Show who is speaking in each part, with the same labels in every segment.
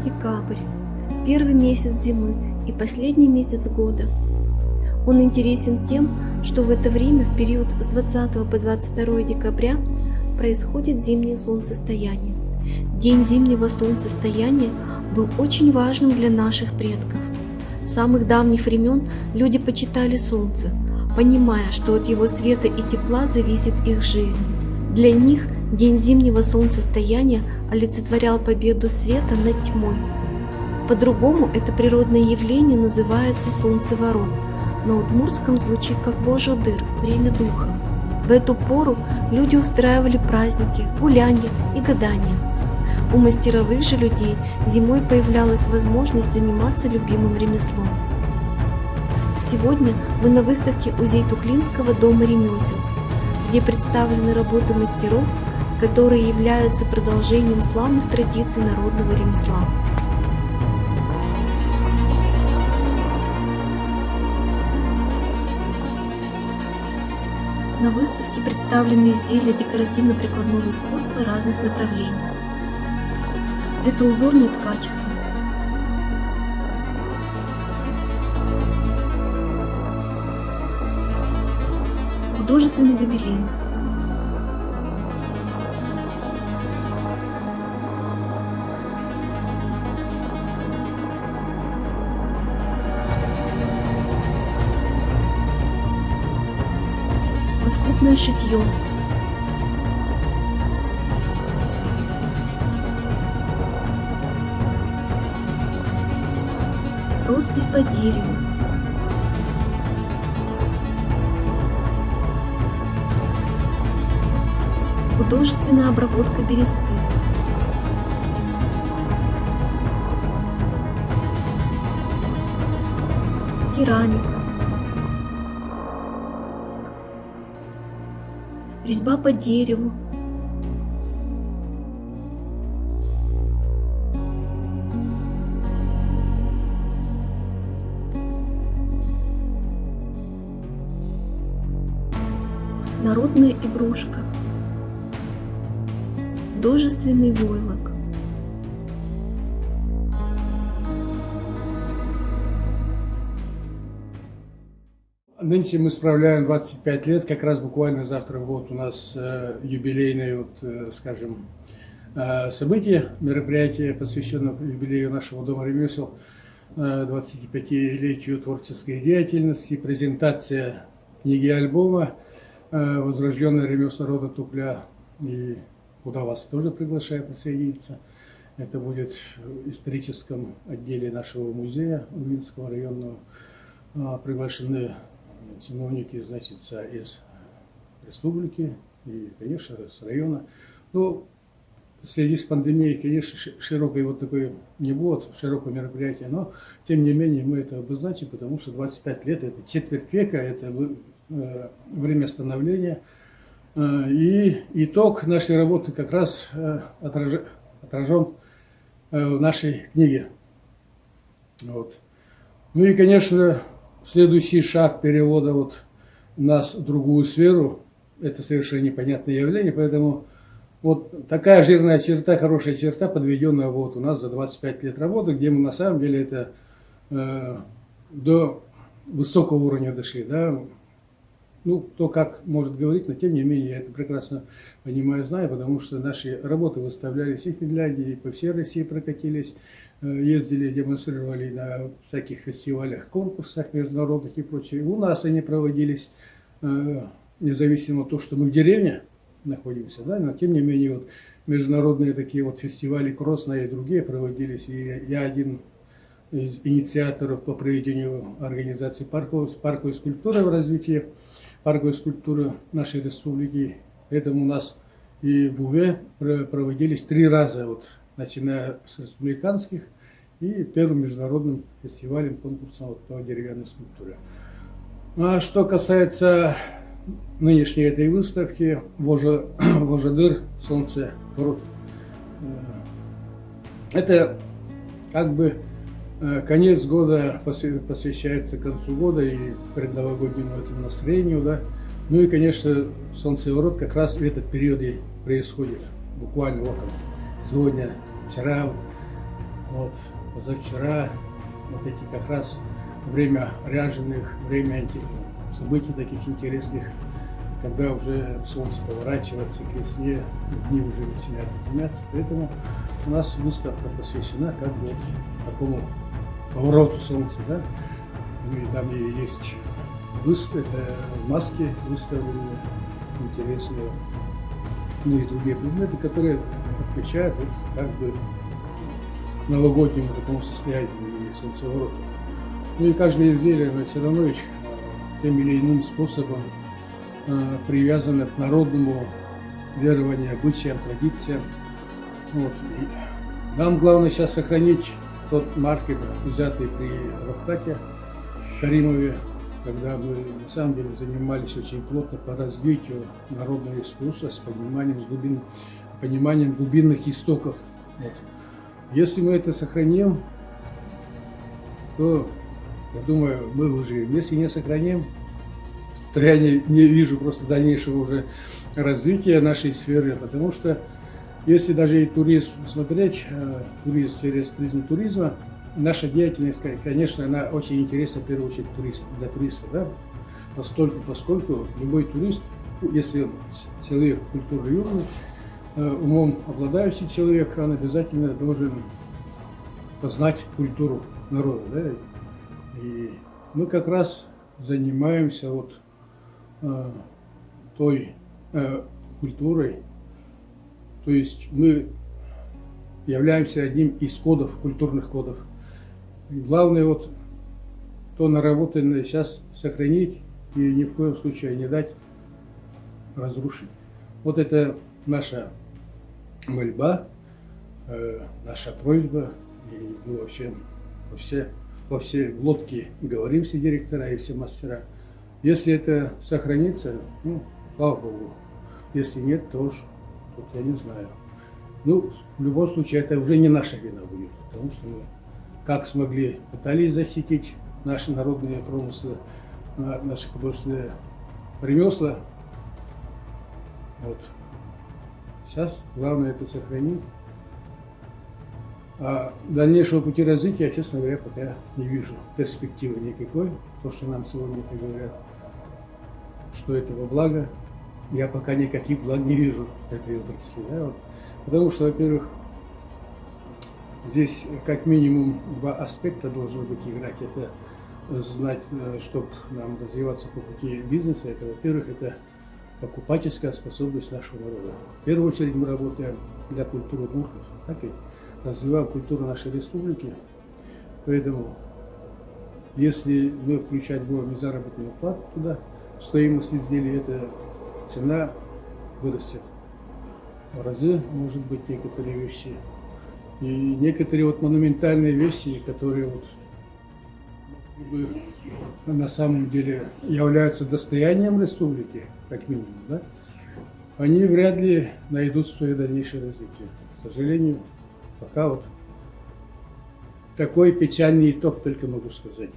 Speaker 1: декабрь, первый месяц зимы и последний месяц года. Он интересен тем, что в это время, в период с 20 по 22 декабря, происходит зимнее солнцестояние. День зимнего солнцестояния был очень важным для наших предков. С самых давних времен люди почитали солнце, понимая, что от его света и тепла зависит их жизнь. Для них день зимнего солнцестояния олицетворял победу света над тьмой. По-другому это природное явление называется солнцеворот. На удмуртском звучит как вожодыр, время духов. В эту пору люди устраивали праздники, гулянья и гадания. У мастеровых же людей зимой появлялась возможность заниматься любимым ремеслом. Сегодня мы на выставке у Зейтуклинского дома ремесел, где представлены работы мастеров, которые являются продолжением славных традиций народного ремесла. На выставке представлены изделия декоративно-прикладного искусства разных направлений. Это узорное ткачество, художественный гобелен, лоскутное шитье, роспись по дереву, художественная обработка бересты, керамика, резьба по дереву, народная игрушка, художественный войлок.
Speaker 2: Нынче мы справляем 25 лет, как раз буквально завтра вот у нас юбилейное, скажем, событие, мероприятие, посвященное юбилею нашего дома ремесел, 25-летию творческой деятельности, презентация книги альбома «Возрожденное ремесла рода Тупля», и куда вас тоже приглашаю присоединиться. Это будет в историческом отделе нашего музея Увинского районного. Приглашены чиновники, значит, из республики и, конечно, с района. Но в связи с пандемией, конечно, широкое вот такое не будет, широкое мероприятие, но тем не менее мы это обозначим, потому что 25 лет – это четверть века, это время становления. И итог нашей работы как раз отражен в нашей книге. Вот. Ну и, конечно, следующий шаг перевода вот нас в другую сферу – это совершенно непонятное явление, поэтому вот такая жирная черта, хорошая черта, подведенная вот у нас за 25 лет работы, где мы на самом деле это до высокого уровня дошли, да. Ну, кто как может говорить, но тем не менее я это прекрасно понимаю, знаю, потому что наши работы выставлялись и в Финляндии, и по всей России прокатились, ездили, демонстрировали на всяких фестивалях, конкурсах международных и прочее. У нас они проводились, независимо от того, что мы в деревне находимся, да, но тем не менее вот международные такие вот фестивали Кросна и другие проводились, и я один из инициаторов по проведению организации парковой скульптуры в развитии парковой скульптуры нашей республики. Поэтому у нас и в Уве проводились 3 раза, вот, начиная с республиканских и первым международным фестивалем, конкурсом вот, по деревянной скульптуре. А что касается нынешней этой выставки «Вожодыр. Солнцеворот», это как бы конец года посвящается концу года и предновогоднему этому настроению, да. Ну и, конечно, солнцеворот как раз в этот период и происходит. Буквально вот он, сегодня, вчера, Вот, позавчера, вот эти как раз время ряженых, время событий таких интересных, когда уже солнце поворачивается к весне, дни уже начинают подниматься. Поэтому у нас выставка посвящена как бы вот такому повороту солнца, да. Ну и там и есть маски выставлены интересные, ну и другие предметы, которые отвечают вот, как бы к новогоднему такому состоянию и солнцевороту. Ну и каждое изделие, но все равно тем или иным способом привязано к народному верованию, обычаям, традициям. Вот. И нам главное сейчас сохранить тот маркер, взятый при Рабхате Каримове, когда мы на самом деле занимались очень плотно по развитию народного искусства с пониманием глубинных истоков. Вот. Если мы это сохраним, то, я думаю, мы выживем. Если не сохраним, то я не вижу просто дальнейшего уже развития нашей сферы, потому что если даже и туризм смотреть, туризм через призму туризма, наша деятельность, конечно, она очень интересна, в первую очередь, для туристов, да? Поскольку любой турист, если человек культурный, умом обладающий человек, он обязательно должен познать культуру народа, да? И мы как раз занимаемся вот той культурой, то есть мы являемся одним из кодов, культурных кодов. И главное вот то наработанное сейчас сохранить и ни в коем случае не дать разрушить. Вот это наша мольба, наша просьба, и мы вообще во все глотки говорим, все директора и все мастера. Если это сохранится, ну, слава Богу. Если нет, то уж, вот я не знаю. Ну, в любом случае, это уже не наша вина будет, потому что мы как смогли, пытались засекить наши народные промыслы, наши художественные ремесла. Вот. Сейчас главное это сохранить. А дальнейшего пути развития, честно говоря, пока не вижу перспективы никакой. То, что нам сегодня говорят, что это во благо, я пока никаких благ не вижу этой отрасли. Да? Вот. Потому что, во-первых, здесь как минимум два аспекта должны быть играть. Это знать, чтобы нам развиваться по пути бизнеса. Это, во-первых, это покупательская способность нашего народа. В первую очередь мы работаем для культуры духов, так и развиваем культуру нашей республики. Поэтому, если мы включать будем заработную плату туда, стоимость изделия, эта цена вырастет в разы, может быть, некоторые вещи. И некоторые вот монументальные вещи, которые вот на самом деле являются достоянием республики, как минимум, да, они вряд ли найдут свое дальнейшее развитие. К сожалению, пока вот такой печальный итог только могу сказать.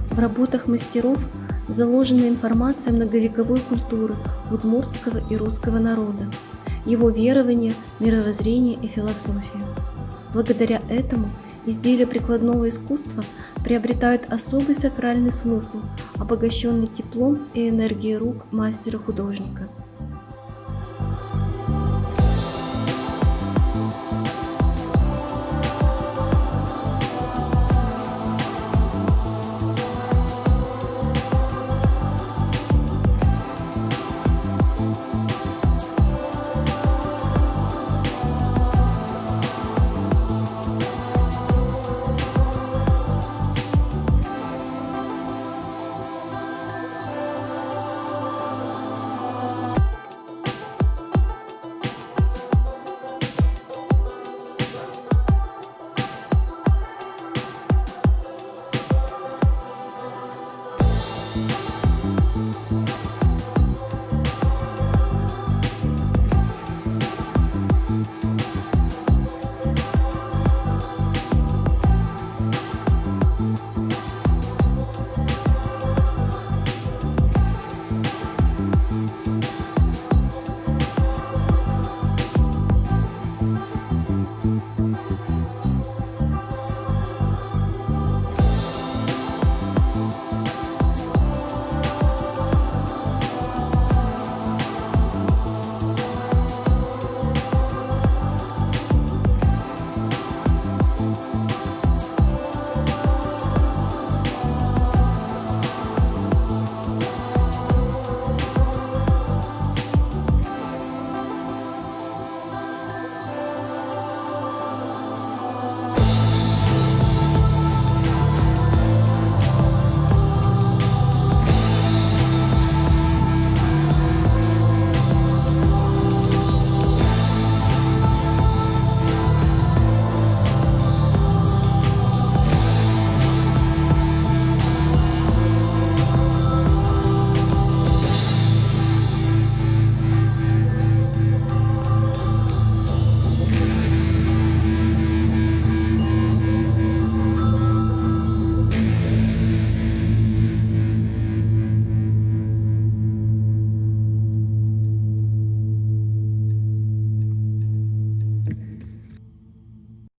Speaker 1: В работах мастеров заложена информация многовековой культуры удмуртского и русского народа, его верования, мировоззрения и философии. Благодаря этому изделия прикладного искусства приобретают особый сакральный смысл, обогащенный теплом и энергией рук мастера-художника.